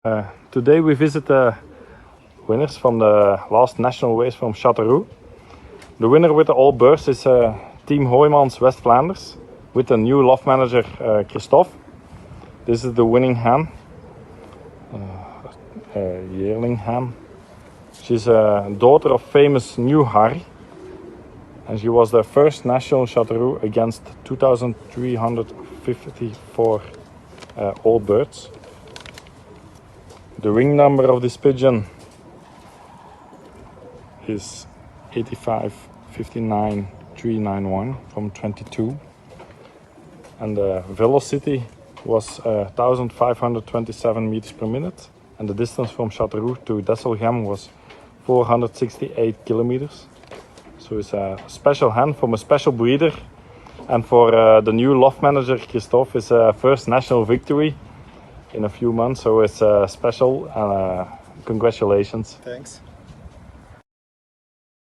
Today we visit the winners from the last national race from Chateauroux. The winner with the all birds is Team Hooymans West Flanders with the new loft manager Christophe. This is the winning hen, yearling hen. She's a daughter of famous New Harry, and she was the first national Chateauroux against 2,354 all birds. The ring number of this pigeon is 8559391 from 22, and the velocity was 1,527 meters per minute, and the distance from Chateauroux to Desselgem was 468 kilometers. So it's a special hen from a special breeder, and for the new loft manager Christophe, is a first national victory in a few months, so it's special. Congratulations. Thanks.